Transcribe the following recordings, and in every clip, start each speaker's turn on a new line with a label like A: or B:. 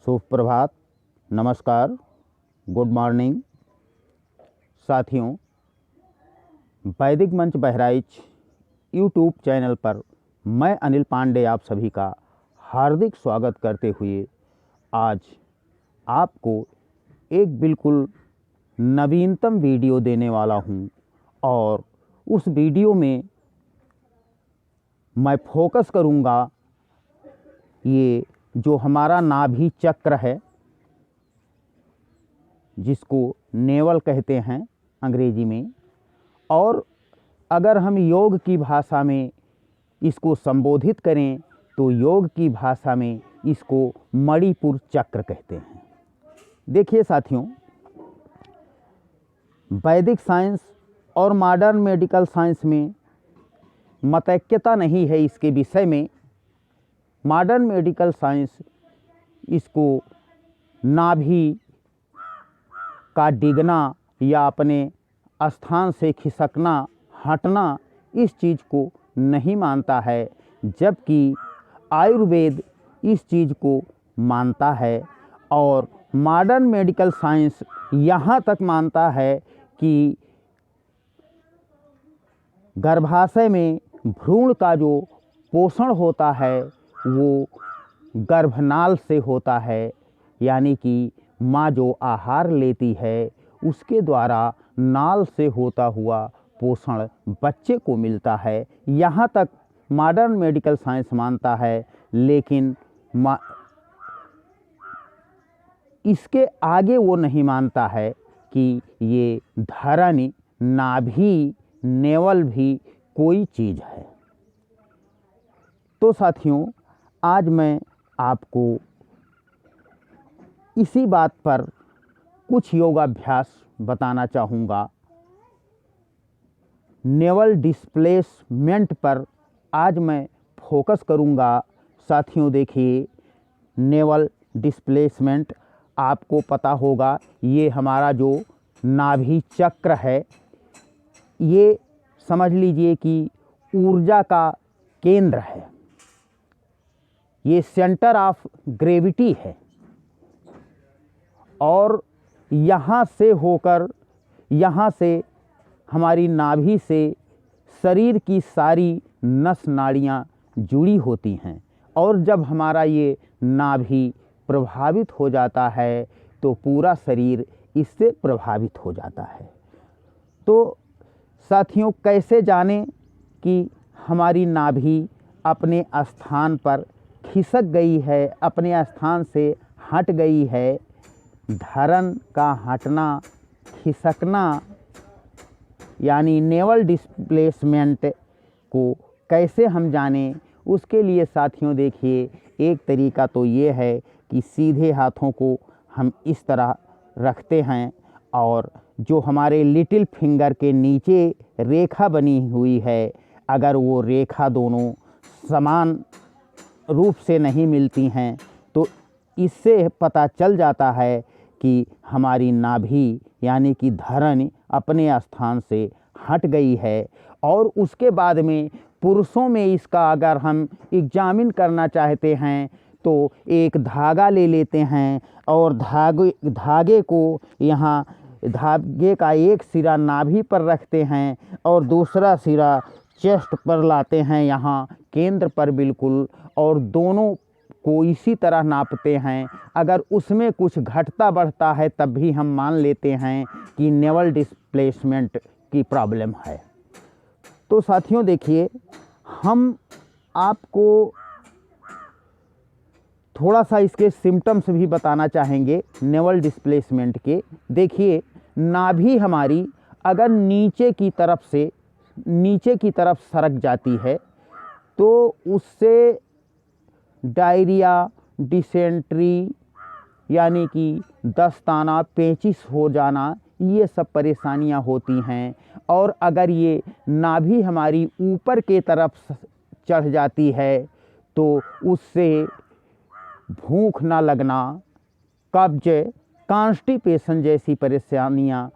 A: शुभ प्रभात, नमस्कार, good morning साथियों। वैदिक मंच बहराइच यूट्यूब चैनल पर मैं अनिल पांडे आप सभी का हार्दिक स्वागत करते हुए आज आपको एक बिल्कुल नवीनतम वीडियो देने वाला हूं और उस वीडियो में मैं फोकस करूंगा ये जो हमारा नाभि चक्र है, जिसको नेवल कहते हैं अंग्रेजी में, और अगर हम योग की भाषा में इसको संबोधित करें तो योग की भाषा में इसको मणिपुर चक्र कहते हैं। देखिए साथियों, वैदिक साइंस और मॉडर्न मेडिकल साइंस में मतैक्यता नहीं है इसके विषय में। मॉडर्न मेडिकल साइंस इसको नाभि का डिगना या अपने स्थान से खिसकना, हटना, इस चीज़ को नहीं मानता है, जबकि आयुर्वेद इस चीज़ को मानता है। और मॉडर्न मेडिकल साइंस यहाँ तक मानता है कि गर्भाशय में भ्रूण का जो पोषण होता है वो गर्भनाल से होता है, यानी कि माँ जो आहार लेती है उसके द्वारा नाल से होता हुआ पोषण बच्चे को मिलता है। यहाँ तक मॉडर्न मेडिकल साइंस मानता है, लेकिन इसके आगे वो नहीं मानता है कि ये धरण, नाभि, नेवल भी कोई चीज़ है। तो साथियों, आज मैं आपको इसी बात पर कुछ योगाभ्यास बताना चाहूँगा। नेवल डिस्प्लेसमेंट पर आज मैं फोकस करूँगा। साथियों देखिए, नेवल डिस्प्लेसमेंट आपको पता होगा, ये हमारा जो नाभि चक्र है, ये समझ लीजिए कि ऊर्जा का केंद्र है, ये सेंटर ऑफ ग्रेविटी है। और यहाँ से होकर, यहाँ से हमारी नाभि से शरीर की सारी नस नाड़ियाँ जुड़ी होती हैं, और जब हमारा ये नाभि प्रभावित हो जाता है तो पूरा शरीर इससे प्रभावित हो जाता है। तो साथियों, कैसे जानें कि हमारी नाभि अपने स्थान पर खिसक गई है, अपने स्थान से हट गई है? धरण का हटना, खिसकना, यानी नेवल डिस्प्लेसमेंट को कैसे हम जानें? उसके लिए साथियों देखिए, एक तरीका तो ये है कि सीधे हाथों को हम इस तरह रखते हैं और जो हमारे लिटिल फिंगर के नीचे रेखा बनी हुई है, अगर वो रेखा दोनों समान रूप से नहीं मिलती हैं तो इससे पता चल जाता है कि हमारी नाभि यानी कि धरण अपने स्थान से हट गई है। और उसके बाद में पुरुषों में इसका अगर हम एग्जामिन करना चाहते हैं तो एक धागा ले लेते हैं और धागे को यहाँ, धागे का एक सिरा नाभि पर रखते हैं और दूसरा सिरा चेस्ट पर लाते हैं, यहाँ केंद्र पर बिल्कुल, और दोनों को इसी तरह नापते हैं। अगर उसमें कुछ घटता बढ़ता है तब भी हम मान लेते हैं कि नेवल डिस्प्लेसमेंट की प्रॉब्लम है। तो साथियों देखिए, हम आपको थोड़ा सा इसके सिम्टम्स भी बताना चाहेंगे नेवल डिस्प्लेसमेंट के। देखिए, नाभि हमारी अगर नीचे की तरफ सरक जाती है तो उससे डायरिया, डिसेंट्री, यानी कि दस्ताना, पेचिश हो जाना, ये सब परेशानियां होती हैं। और अगर ये नाभि हमारी ऊपर के तरफ चढ़ जाती है तो उससे भूख ना लगना, कब्ज, कॉन्स्टिपेशन जैसी परेशानियां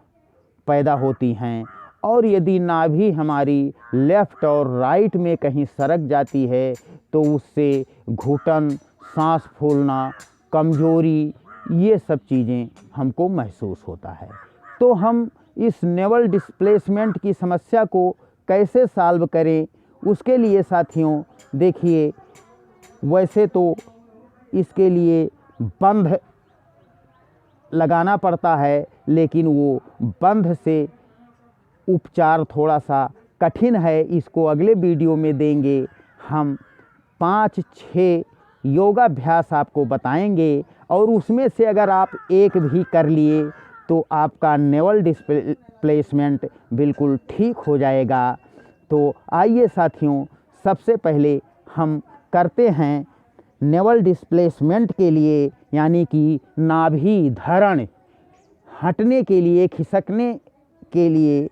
A: पैदा होती हैं। और यदि नाभि हमारी लेफ़्ट और राइट में कहीं सरक जाती है तो उससे घुटन, सांस फूलना, कमजोरी, ये सब चीज़ें हमको महसूस होता है। तो हम इस नेवल डिस्प्लेसमेंट की समस्या को कैसे सॉल्व करें, उसके लिए साथियों देखिए, वैसे तो इसके लिए बंध लगाना पड़ता है, लेकिन वो बंध से उपचार थोड़ा सा कठिन है। इसको अगले वीडियो में देंगे। हम 5-6 योगाभ्यास आपको बताएंगे और उसमें से अगर आप एक भी कर लिए तो आपका नेवल डिस्प्लेसमेंट बिल्कुल ठीक हो जाएगा। तो आइए साथियों, सबसे पहले हम करते हैं नेवल डिस्प्लेसमेंट के लिए, यानी कि नाभि धरण हटने के लिए, खिसकने के लिए,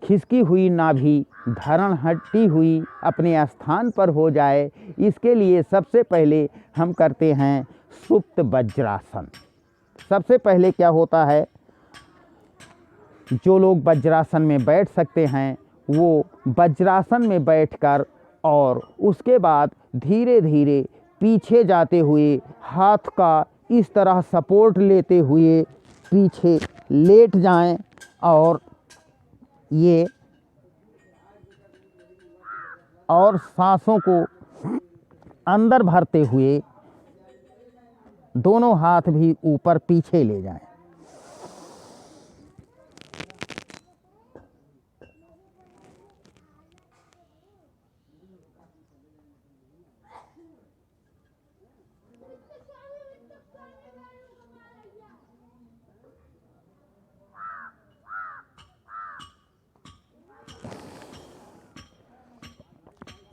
A: खिसकी हुई नाभि धरण हटी हुई अपने स्थान पर हो जाए। इसके लिए सबसे पहले हम करते हैं सुप्त वज्रासन। सबसे पहले क्या होता है, जो लोग वज्रासन में बैठ सकते हैं वो वज्रासन में बैठकर और उसके बाद धीरे धीरे पीछे जाते हुए हाथ का इस तरह सपोर्ट लेते हुए पीछे लेट जाएं और ये और सांसों को अंदर भरते हुए दोनों हाथ भी ऊपर पीछे ले जाएं।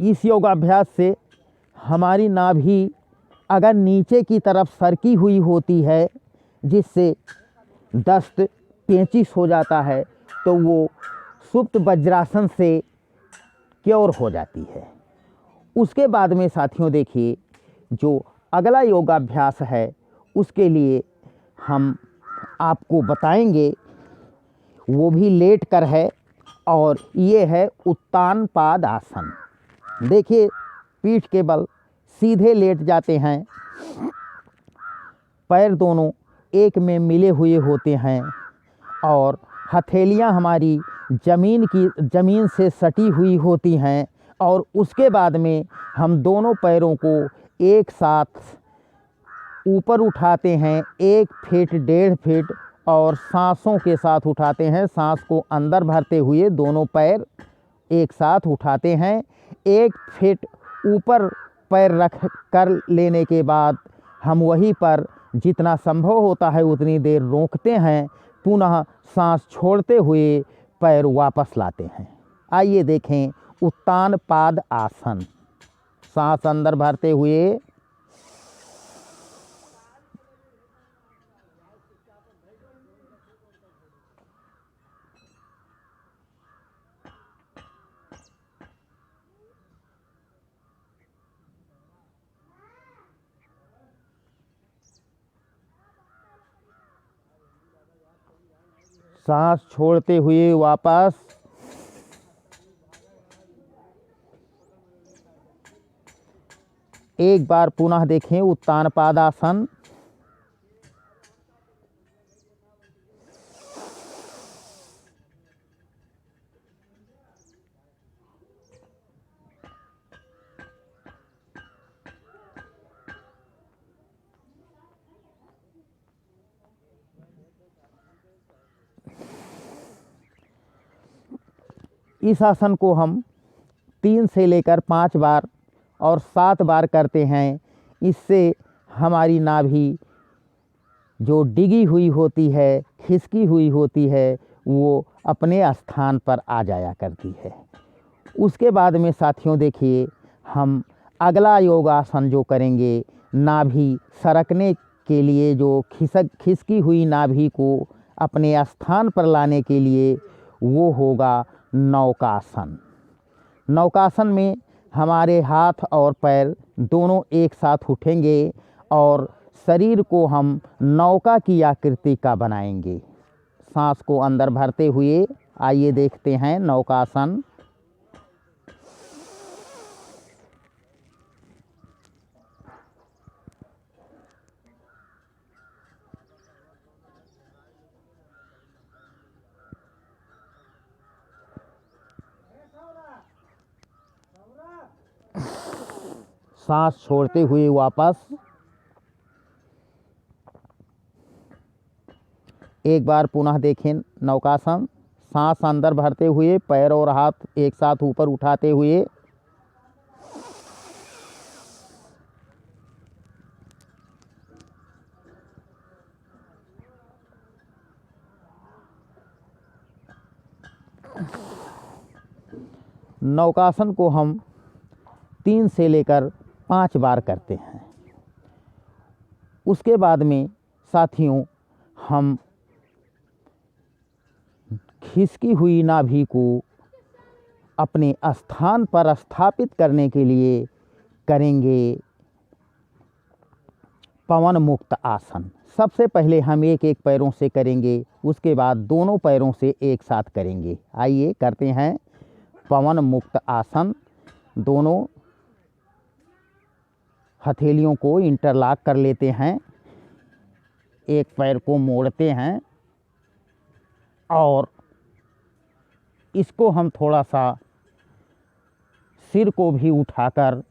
A: इस योगाभ्यास से हमारी नाभि अगर नीचे की तरफ सरकी हुई होती है, जिससे दस्त पेचिश हो जाता है, तो वो सुप्त वज्रासन से क्योर हो जाती है। उसके बाद में साथियों देखिए, जो अगला योगाभ्यास है उसके लिए हम आपको बताएंगे, वो भी लेट कर है और ये है उत्तान पाद आसन। देखिए, पीठ के बल सीधे लेट जाते हैं, पैर दोनों एक में मिले हुए होते हैं और हथेलियां हमारी ज़मीन से सटी हुई होती हैं। और उसके बाद में हम दोनों पैरों को एक साथ ऊपर उठाते हैं, 1 फीट 1.5 फीट, और सांसों के साथ उठाते हैं। सांस को अंदर भरते हुए दोनों पैर एक साथ उठाते हैं। 1 फीट ऊपर पैर रख कर लेने के बाद हम वहीं पर जितना संभव होता है उतनी देर रोकते हैं, पुनः सांस छोड़ते हुए पैर वापस लाते हैं। आइए देखें उत्तान पाद आसन। सांस अंदर भरते हुए सांस छोड़ते हुए वापस, एक बार पुनः देखें उत्तान पादासन। इस आसन को हम 3 से लेकर 5 बार और 7 बार करते हैं। इससे हमारी नाभि जो डिगी हुई होती है, खिसकी हुई होती है, वो अपने स्थान पर आ जाया करती है। उसके बाद में साथियों देखिए, हम अगला योगासन जो करेंगे, नाभि सरकने के लिए, जो खिसकी हुई नाभि को अपने स्थान पर लाने के लिए, वो होगा नौकासन। नौकासन में हमारे हाथ और पैर दोनों एक साथ उठेंगे और शरीर को हम नौका की आकृति का बनाएंगे। सांस को अंदर भरते हुए आइए देखते हैं नौकासन। सांस छोड़ते हुए वापस। एक बार पुनः देखें नौकासन। सांस अंदर भरते हुए पैर और हाथ एक साथ ऊपर उठाते हुए, नौकासन को हम 3 से लेकर 5 बार करते हैं। उसके बाद में साथियों हम खिसकी हुई नाभि को अपने स्थान पर स्थापित करने के लिए करेंगे पवन मुक्त आसन। सबसे पहले हम एक एक पैरों से करेंगे, उसके बाद दोनों पैरों से एक साथ करेंगे। आइए करते हैं पवन मुक्त आसन। दोनों हथेलियों को इंटरलॉक कर लेते हैं, एक पैर को मोड़ते हैं और इसको हम थोड़ा सा सिर को भी उठाकर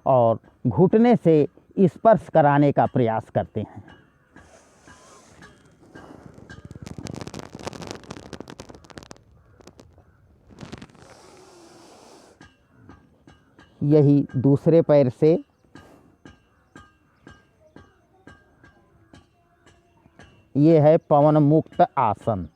A: और घुटने से स्पर्श कराने का प्रयास करते हैं। यही दूसरे पैर से ये है पवन मुक्त आसन।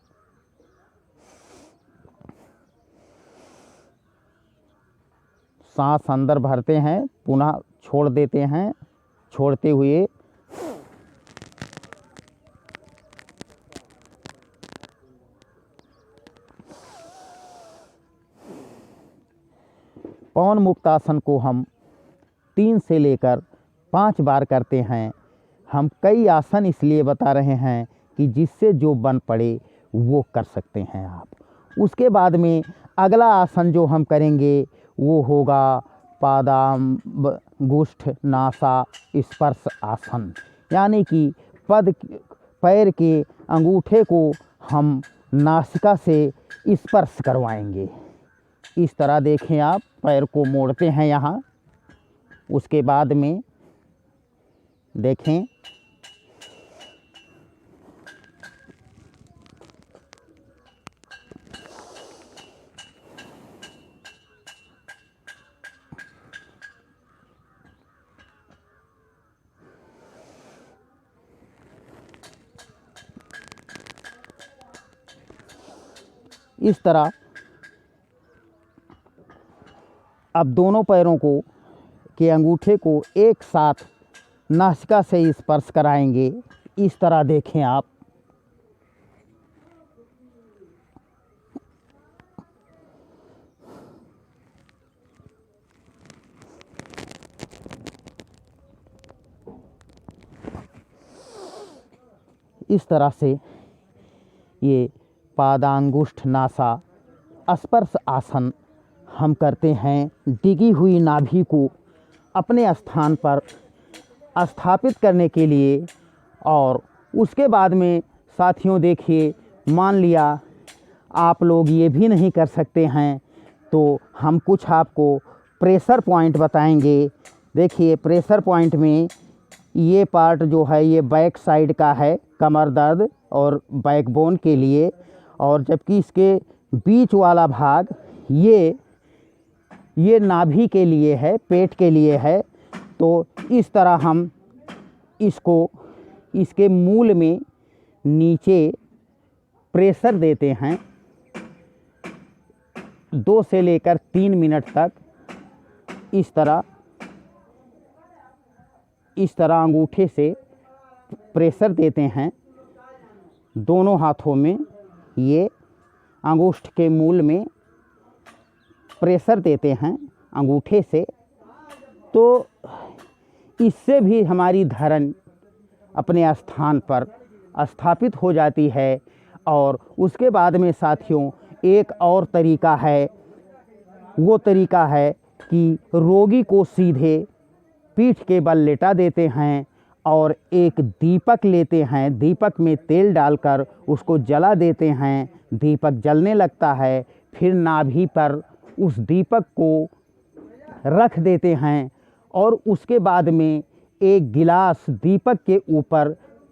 A: सांस अंदर भरते हैं, पुनः छोड़ देते हैं, छोड़ते हुए पवन मुक्त आसन को हम 3 से लेकर 5 बार करते हैं। हम कई आसन इसलिए बता रहे हैं कि जिससे जो बन पड़े वो कर सकते हैं आप। उसके बाद में अगला आसन जो हम करेंगे वो होगा पादांगुष्ठ नासा स्पर्श आसन, यानी कि पैर के अंगूठे को हम नासिका से स्पर्श करवाएंगे। इस तरह देखें आप, पैर को मोड़ते हैं यहाँ, उसके बाद में देखें इस तरह। अब दोनों पैरों को के अंगूठे को एक साथ नासिका से स्पर्श कराएंगे। इस तरह देखें आप। इस तरह से ये पादांगुष्ठ नासा स्पर्श आसन हम करते हैं। डिगी हुई नाभि को अपने स्थान पर स्थापित करने के लिए। और उसके बाद में साथियों देखिए, मान लिया आप लोग ये भी नहीं कर सकते हैं तो हम कुछ आपको प्रेशर पॉइंट बताएंगे। देखिए प्रेशर पॉइंट में ये पार्ट जो है ये बैक साइड का है, कमर दर्द और बैकबोन के लिए, और जबकि इसके बीच वाला भाग ये नाभि के लिए है, पेट के लिए है। तो इस तरह हम इसको इसके मूल में नीचे प्रेशर देते हैं 2 से लेकर 3 मिनट तक। इस तरह अंगूठे से प्रेशर देते हैं दोनों हाथों में, ये अंगूष्ठ के मूल में प्रेशर देते हैं अंगूठे से। तो इससे भी हमारी धड़न अपने स्थान पर स्थापित हो जाती है। और उसके बाद में साथियों एक और तरीका है, वो तरीका है कि रोगी को सीधे पीठ के बल लेटा देते हैं और एक दीपक लेते हैं, दीपक में तेल डालकर उसको जला देते हैं, दीपक जलने लगता है, फिर नाभि पर उस दीपक को रख देते हैं और उसके बाद में एक गिलास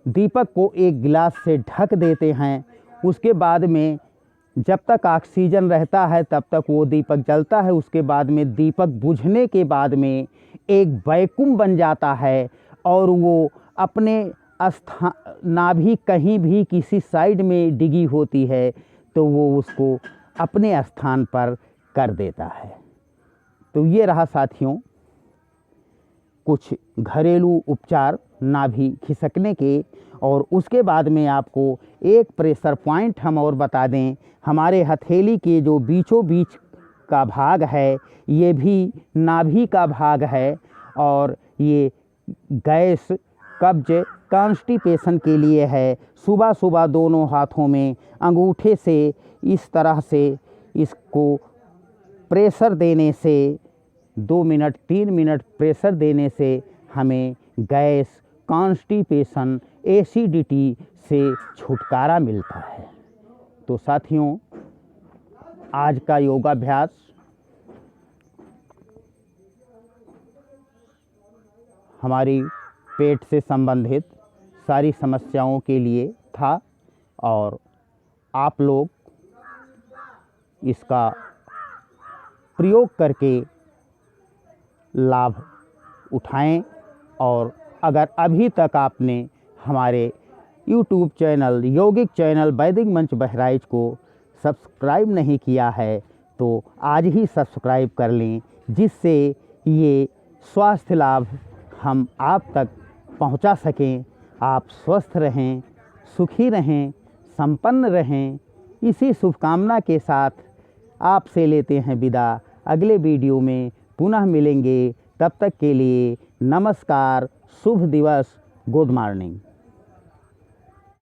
A: दीपक को एक गिलास से ढक देते हैं। उसके बाद में जब तक ऑक्सीजन रहता है तब तक वो दीपक जलता है। उसके बाद में दीपक बुझने के बाद में एक वैक्यूम बन जाता है और वो अपने नाभि कहीं भी किसी साइड में डिगी होती है तो वो उसको अपने स्थान पर कर देता है। तो ये रहा साथियों कुछ घरेलू उपचार नाभि खिसकने के। और उसके बाद में आपको एक प्रेशर पॉइंट हम और बता दें, हमारे हथेली के जो बीचों बीच का भाग है ये भी नाभि का भाग है और ये गैस कब्ज कॉन्स्टिपेशन के लिए है। सुबह सुबह दोनों हाथों में अंगूठे से इस तरह से इसको प्रेशर देने से 2 मिनट 3 मिनट प्रेशर देने से हमें गैस कॉन्स्टिपेशन एसिडिटी से छुटकारा मिलता है। तो साथियों आज का योगाभ्यास हमारी पेट से संबंधित सारी समस्याओं के लिए था और आप लोग इसका प्रयोग करके लाभ उठाएं। और अगर अभी तक आपने हमारे YouTube चैनल यौगिक चैनल वैदिक मंच बहराइच को सब्सक्राइब नहीं किया है तो आज ही सब्सक्राइब कर लें, जिससे ये स्वास्थ्य लाभ हम आप तक पहुंचा सकें। आप स्वस्थ रहें, सुखी रहें, संपन्न रहें। इसी शुभकामना के साथ आपसे लेते हैं विदा। अगले वीडियो में पुनः मिलेंगे। तब तक के लिए नमस्कार, शुभ दिवस, गुड मॉर्निंग।